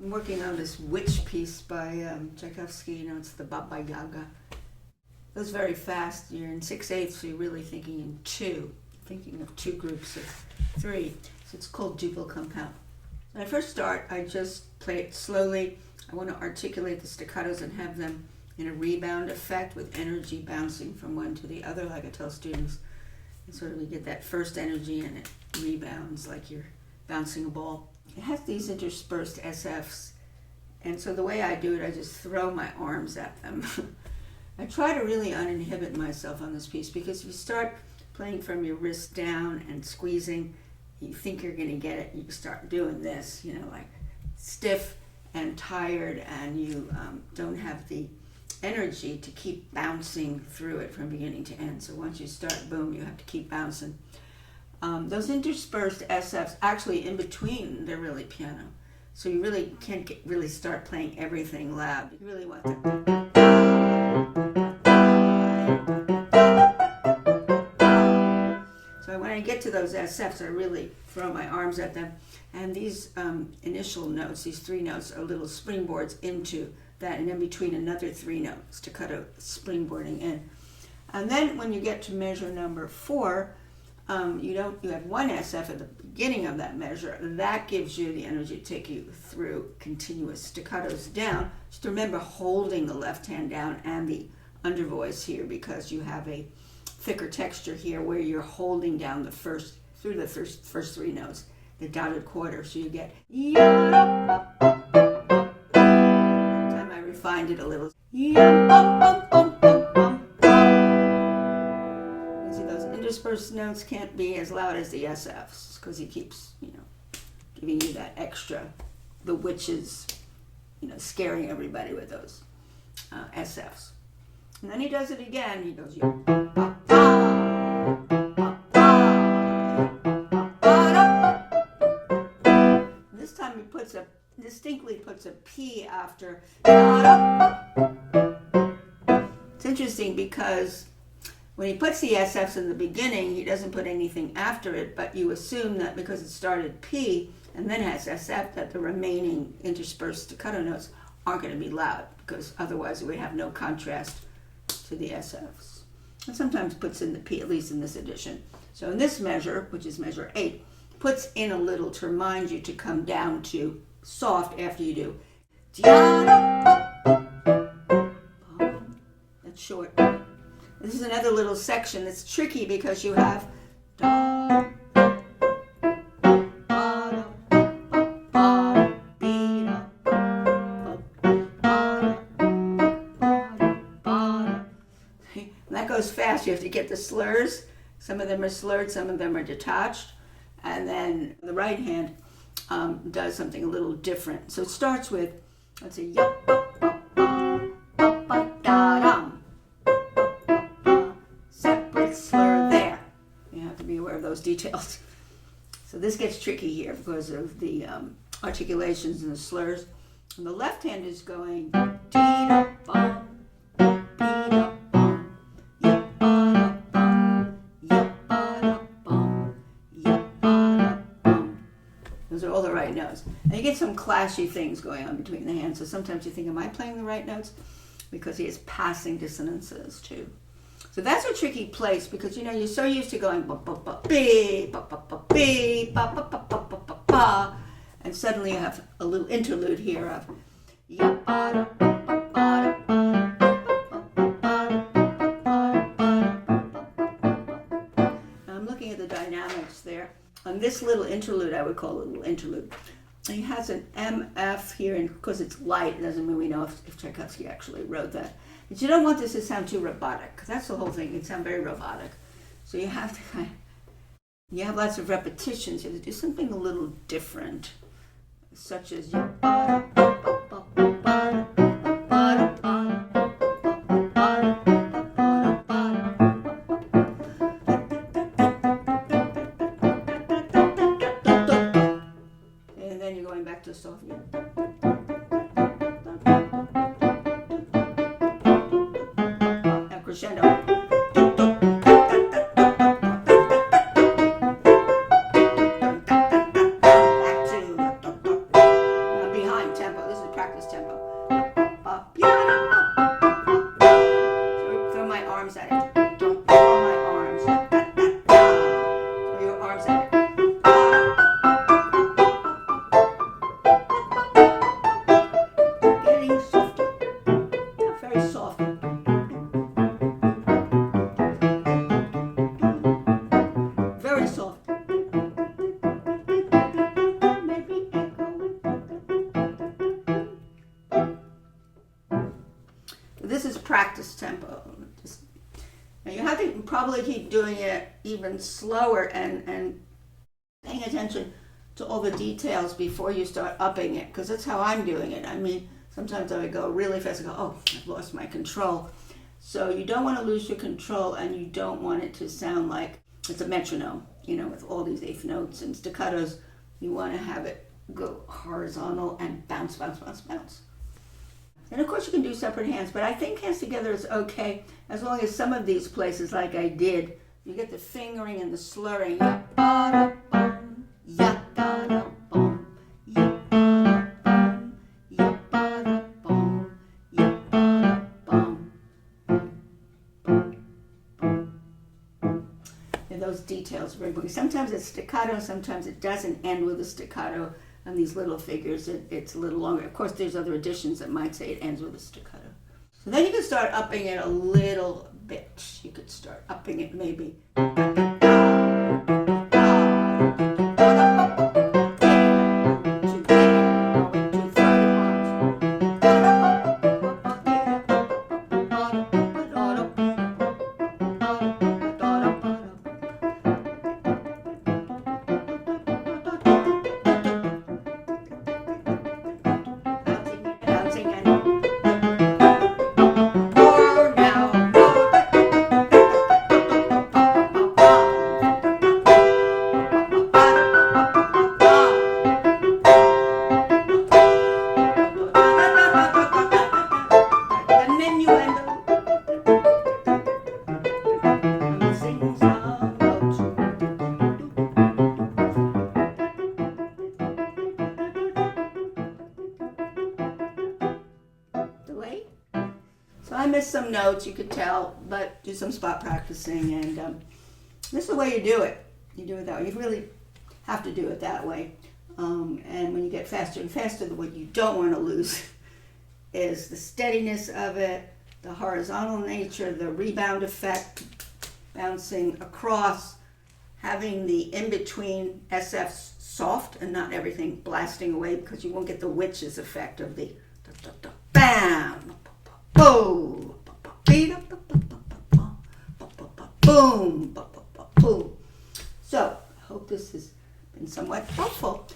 I'm working on this witch piece by Tchaikovsky. You know, it's the by Yaga. It goes very fast. You're in 6/8, so you're really thinking in two, thinking of two groups of three. So it's called duple compound. When I first start, I just play it slowly. I want to articulate the staccatos and have them in a rebound effect with energy bouncing from one to the other, like I tell students. And sort of we get that first energy and it rebounds like you're bouncing a ball. It has these interspersed SFs, and so the way I do it, I just throw my arms at them. I try to really uninhibit myself on this piece, because if you start playing from your wrist down and squeezing, you think you're going to get it, you start doing this, you know, like stiff and tired, and you don't have the energy to keep bouncing through it from beginning to end. So once you start, boom, you have to keep bouncing. Those interspersed SFs, actually in between, they're really piano. So you really can't really start playing everything loud. You really want to. So when I get to those SFs, I really throw my arms at them. And these initial notes, these three notes, are little springboards into that, and in between another three notes to cut a springboarding in. And then when you get to measure number 4, you have one SF at the beginning of that measure. That gives you the energy to take you through continuous staccatos down. Just remember holding the left hand down and the undervoice here, because you have a thicker texture here where you're holding down the first three notes, the dotted quarter. So you get that time I refined it a little. Interspersed notes can't be as loud as the SFs, because he keeps, giving you that extra, the witches, scaring everybody with those SFs. And then he does it again. He goes, this time he distinctly puts a P after. It's interesting because when he puts the SFs in the beginning, he doesn't put anything after it, but you assume that because it started P and then has SF, that the remaining interspersed staccato notes aren't going to be loud, because otherwise it would have no contrast to the SFs. And sometimes puts in the P, at least in this edition. So in this measure, which is measure 8, puts in a little to remind you to come down to soft after you do. That's short. This is another little section that's tricky, because you have that goes fast. You have to get the slurs. Some of them are slurred, some of them are detached. And then the right hand does something a little different. So it starts with, let's say, separate slur there. You have to be aware of those details. So this gets tricky here because of the articulations and the slurs. And the left hand is going those are all the right notes. And you get some clashy things going on between the hands. So sometimes you think, am I playing the right notes? Because he has passing dissonances too. So that's a tricky place, because you're so used to going ba ba ba be ba ba ba be ba ba ba ba ba ba ba, and suddenly you have a little interlude here of ya ba da ba ba ba da. I'm looking at the dynamics there. On this little interlude, I would call it a little interlude. He has an MF here, and because it's light, it doesn't mean we know if Tchaikovsky actually wrote that. But you don't want this to sound too robotic, because that's the whole thing. It sounds very robotic. So you have to you have lots of repetitions. You have to do something a little different, such as to soft crescendo. Back to time tempo. This is practice tempo. So throw my arms at it. Don't throw my arms. Throw your arms at it. Getting softer. Very soft. Very soft. Maybe echo. This is practice tempo. Now you have to probably keep doing it even slower and paying attention to all the details before you start upping it, because that's how I'm doing it. I mean, sometimes I go really fast and go, oh, I've lost my control. So you don't want to lose your control, and you don't want it to sound like it's a metronome, with all these eighth notes and staccatos. You want to have it go horizontal and bounce, bounce, bounce, bounce. And of course you can do separate hands, but I think hands together is okay as long as some of these places, like I did, you get the fingering and the slurring. Ya-ba-da-bum, ya-da-da-bum, ya-ba-da-bum, ya-ba-da-bum, ya-ba-da-bum. And those details are very important. Sometimes it's staccato, sometimes it doesn't end with a staccato. On these little figures, it's a little longer. Of course, there's other editions that might say it ends with a staccato. So then you can start upping it a little bit. You could start upping it maybe. So I missed some notes, you could tell, but do some spot practicing, and this is the way you do it. You do it that way. You really have to do it that way. And when you get faster and faster, what you don't want to lose is the steadiness of it, the horizontal nature, the rebound effect, bouncing across, having the in-between SFs soft and not everything blasting away, because you won't get the witch's effect of the bam, boom, boom, boom. So I hope this has been somewhat helpful.